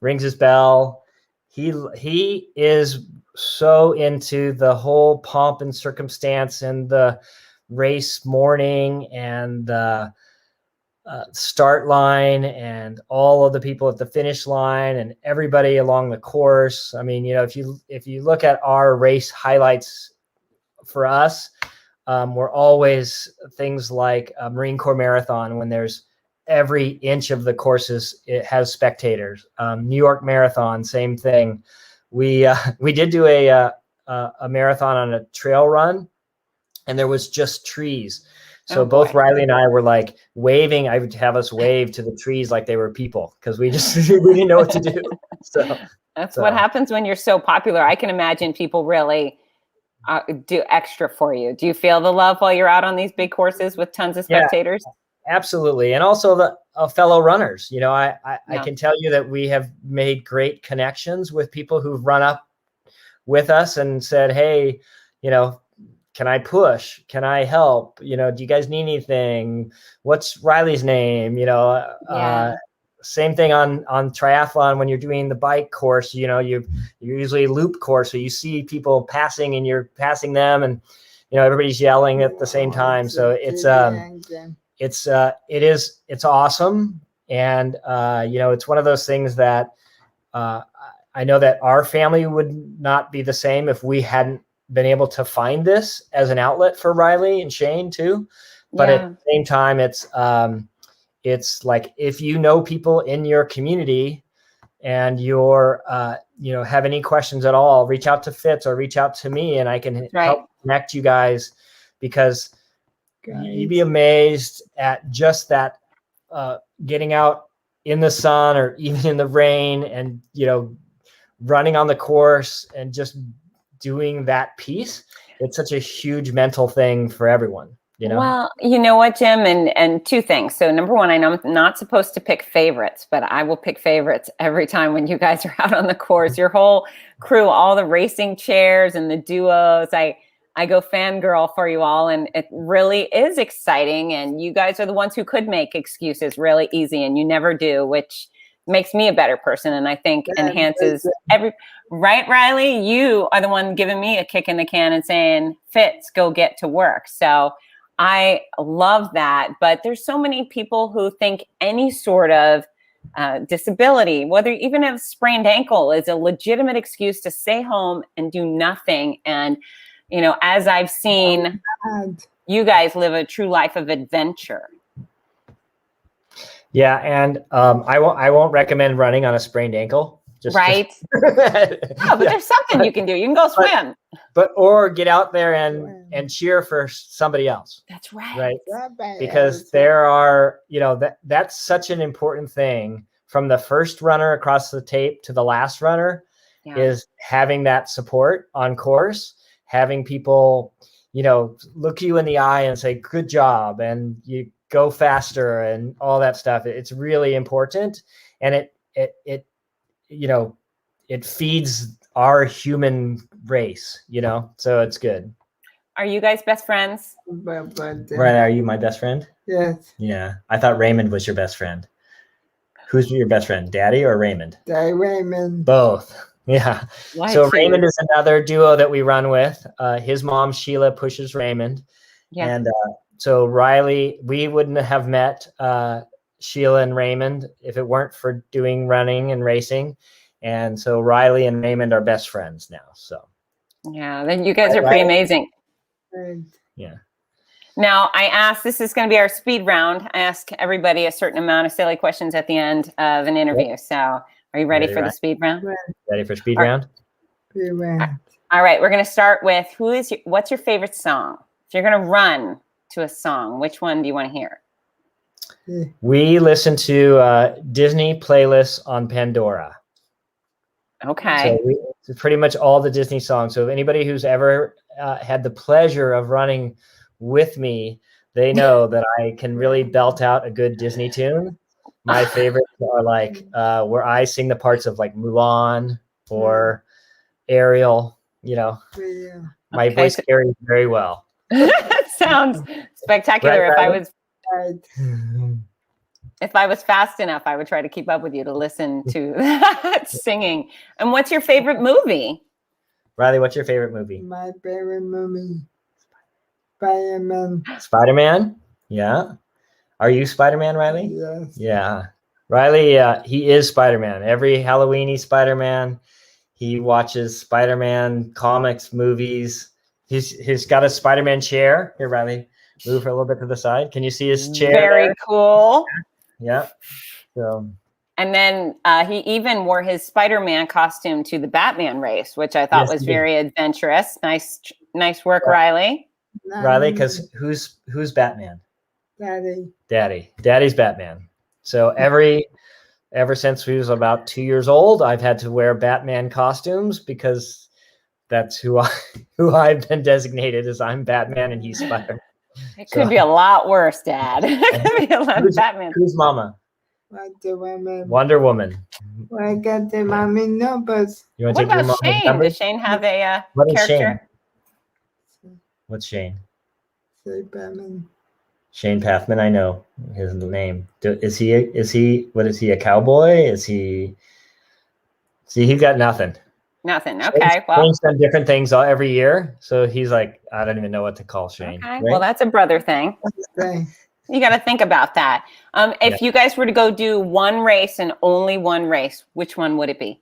rings his bell. He is so into the whole pomp and circumstance and the race morning and the start line and all of the people at the finish line and everybody along the course. I mean, if you look at our race highlights for us, we're always things like a Marine Corps Marathon, when there's every inch of the courses, it has spectators. New York Marathon, same thing. We did do a marathon on a trail run, and there was just trees. So both Riley and I were like waving. I would have us wave to the trees like they were people, because we didn't know what to do. So that's what happens when you're so popular. I can imagine people really do extra for you. Do you feel the love while you're out on these big courses with tons of spectators? Yeah. Absolutely. And also the fellow runners. I can tell you that we have made great connections with people who've run up with us and said, hey, can I push? Can I help? Do you guys need anything? What's Riley's name? Same thing on triathlon. When you're doing the bike course, you're usually loop course. So you see people passing and you're passing them, and, everybody's yelling at the same time. So it's awesome. And, it's one of those things that I know that our family would not be the same if we hadn't been able to find this as an outlet for Riley and Shane too. But at the same time, it's like, if people in your community and you're, have any questions at all, reach out to Fitz or reach out to me, and I can help connect you guys, because you'd be amazed at just that, getting out in the sun or even in the rain and, running on the course and just doing that piece. It's such a huge mental thing for everyone. Well, you know what, Jim, and two things. So number one, I know I'm not supposed to pick favorites, but I will pick favorites every time when you guys are out on the course. Your whole crew, all the racing chairs and the duos, I go fangirl for you all, and it really is exciting. And you guys are the ones who could make excuses really easy, and you never do, which makes me a better person, and I think enhances right, Riley? You are the one giving me a kick in the can and saying, Fitz, go get to work. So I love that. But there's so many people who think any sort of disability, whether you even have a sprained ankle, is a legitimate excuse to stay home and do nothing. And, as I've seen, you guys live a true life of adventure. Yeah, and I won't recommend running on a sprained ankle. Right? No, but there's something you can do. You can go swim. Or get out there and cheer for somebody else. That's right. Right? Because there are, that's such an important thing from the first runner across the tape to the last runner is having that support on course, having people, look you in the eye and say, good job, and you go faster and all that stuff. It's really important. And it feeds our human race, so it's good. Are you guys best friends? Right. Are you my best friend? Yes. Yeah. I thought Raymond was your best friend. Who's your best friend, Daddy or Raymond? Daddy, Raymond. Both. Yeah. So Raymond is another duo that we run with. His mom, Sheila, pushes Raymond. Yeah. And so Riley, we wouldn't have met Sheila and Raymond if it weren't for doing running and racing. And so Riley and Raymond are best friends now. So yeah, then you guys are pretty amazing. Yeah. Now this is going to be our speed round. I ask everybody a certain amount of silly questions at the end of an interview. Yep. So are you ready for the speed round? Ready for speed round? Speed round. All right. We're going to start with what's your favorite song? If you're going to run to a song, which one do you want to hear? We listen to Disney playlists on Pandora. Okay. So pretty much all the Disney songs. So anybody who's ever had the pleasure of running with me, they know that I can really belt out a good Disney tune. My favorites are like where I sing the parts of like Mulan or Ariel, my voice carries very well. That sounds spectacular. Right, if I was fast enough, I would try to keep up with you to listen to that singing. And what's your favorite movie? Riley, what's your favorite movie? My favorite movie, Spider-Man. Spider-Man? Yeah. Are you Spider-Man, Riley? Yes. Yeah. Riley, he is Spider-Man. Every Halloween, he's Spider-Man. He watches Spider-Man comics, movies. He's got a Spider-Man chair. Here, Riley, move a little bit to the side. Can you see his chair? Very cool. Yeah. So. And then he even wore his Spider-Man costume to the Batman race, which I thought was very adventurous. Nice work, Riley. Riley, because who's Batman? Daddy. Daddy's Batman. So ever since he was about 2 years old, I've had to wear Batman costumes because that's who I've been designated as. I'm Batman and he's Spider-Man. It could be a lot worse, Dad. It could be a lot of Batman. Who's Mama? Wonder Woman. I got the mommy numbers. You want to take your mom's Shane? Does Shane have a what is character? Shane? What's Shane? Batman. Shane Pathman, I know his name. Is he? What is he? A cowboy? Is he? See, he's got nothing. Nothing. Okay. Shane's done different things every year, so he's like, I don't even know what to call Shane. Okay. Right? Well, that's a brother thing. You got to think about that. If you guys were to go do one race and only one race, which one would it be?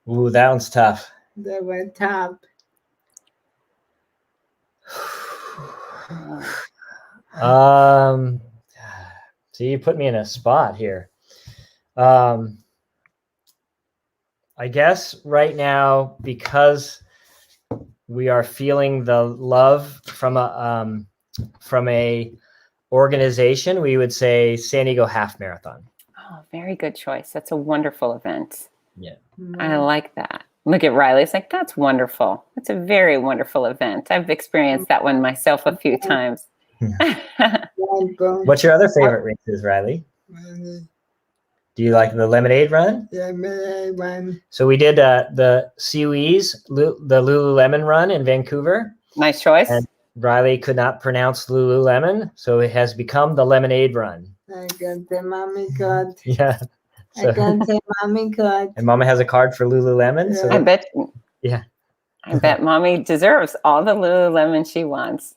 Ooh, that one's tough. That was tough. So you put me in a spot here. I guess right now, because we are feeling the love from a organization, we would say San Diego Half Marathon. Oh, very good choice. That's a wonderful event. Yeah. I like that. Look at Riley. It's like, that's wonderful. It's a very wonderful event. I've experienced that one myself a few times. What's your other favorite races, Riley? Do you like the Lemonade Run? Yeah, Lemonade Run. So we did the CUE's, the Lululemon Run in Vancouver. Nice choice. And Riley could not pronounce Lululemon, so it has become the Lemonade Run. I got the mommy card. Yeah. So, I got the mommy card. And Mama has a card for Lululemon. Yeah. So I bet. Yeah. I bet Mommy deserves all the Lululemon she wants.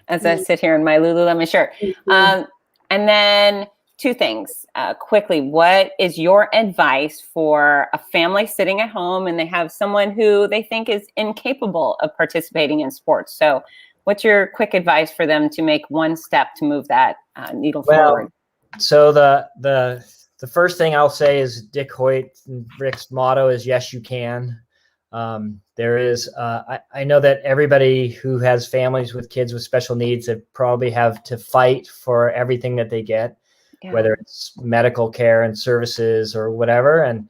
As I sit here in my Lululemon shirt. And then two things quickly. What is your advice for a family sitting at home and they have someone who they think is incapable of participating in sports? So what's your quick advice for them to make one step to move that needle Well, forward? So the first thing I'll say is Dick Hoyt and Rick's motto is "Yes, you can." There is, I know that everybody who has families with kids with special needs that probably have to fight for everything that they get, whether it's medical care and services or whatever. And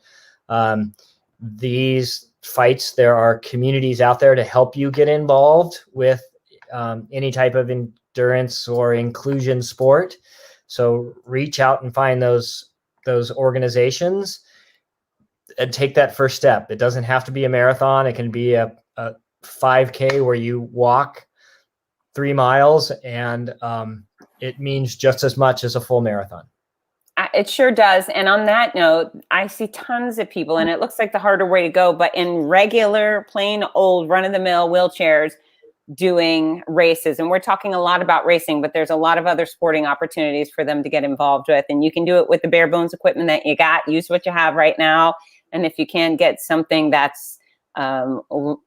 these fights, there are communities out there to help you get involved with any type of endurance or inclusion sport. So reach out and find those organizations and take that first step. It doesn't have to be a marathon. It can be a 5K where you walk 3 miles, and it means just as much as a full marathon. It sure does. And on that note, I see tons of people, and it looks like the harder way to go, but in regular, plain old run-of-the-mill wheelchairs doing races. And we're talking a lot about racing, but there's a lot of other sporting opportunities for them to get involved with. And you can do it with the bare bones equipment that you got. Use what you have right now. And if you can get something that's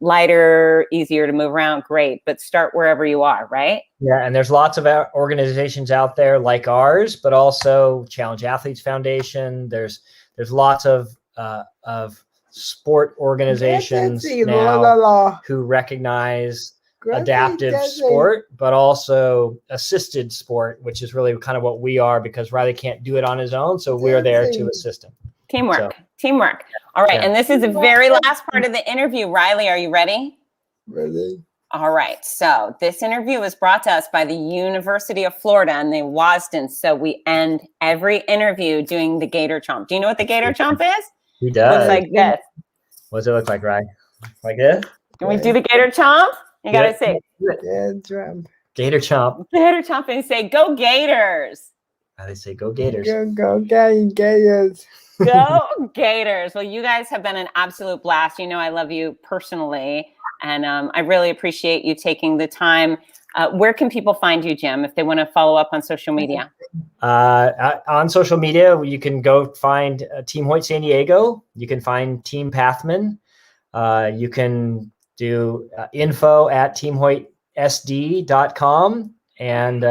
lighter, easier to move around, great. But start wherever you are, right? Yeah, and there's lots of organizations out there like ours, but also Challenge Athletes Foundation. There's lots of sport organizations now who recognize adaptive sport, but also assisted sport, which is really kind of what we are, because Riley can't do it on his own. So we're there to assist him. Teamwork. All right. Yeah. And this is the very last part of the interview. Riley, are you ready? Ready. All right. So this interview was brought to us by the University of Florida and the Wasdin. So we end every interview doing the Gator Chomp. Do you know what the Gator Chomp is? He does. Looks like this. What does it look like, Riley? Like this? Can we do the Gator Chomp? You got to say Gator Chomp. Gator Chomp, and say, go Gators. They say, go Gators. Go Gators. Go Gators. Well, you guys have been an absolute blast. You know, I love you personally, and I really appreciate you taking the time. Where can people find you, Jim, if they want to follow up on social media? On social media, you can go find Team Hoyt San Diego. You can find Team Pathman. You can do info@teamhoytsd.com. And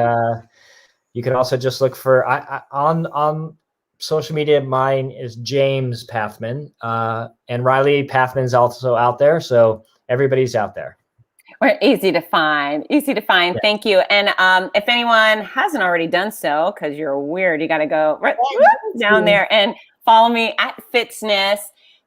you can also just look for on social media. Mine is James Pathman, and Riley Pathman's also out there. So everybody's out there. We're easy to find. Yeah. Thank you. And if anyone hasn't already done so, because you're weird, you got to go right down there and follow me at fitzness.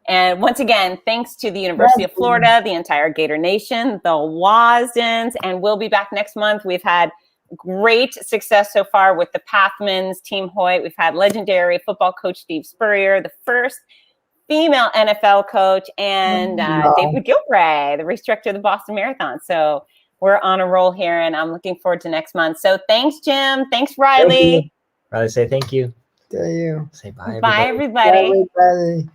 And once again, thanks to the University of Florida, the entire Gator Nation, the Wasdins, and we'll be back next month. We've had great success so far with the Pathmans, Team Hoyt. We've had legendary football coach Steve Spurrier, the first female NFL coach, and David Gilbray, the race director of the Boston Marathon. So we're on a roll here, and I'm looking forward to next month. So thanks, Jim. Thanks, Riley. Thank you. Riley, say thank you. Thank you. Say bye, everybody. Bye, everybody. Bye, everybody.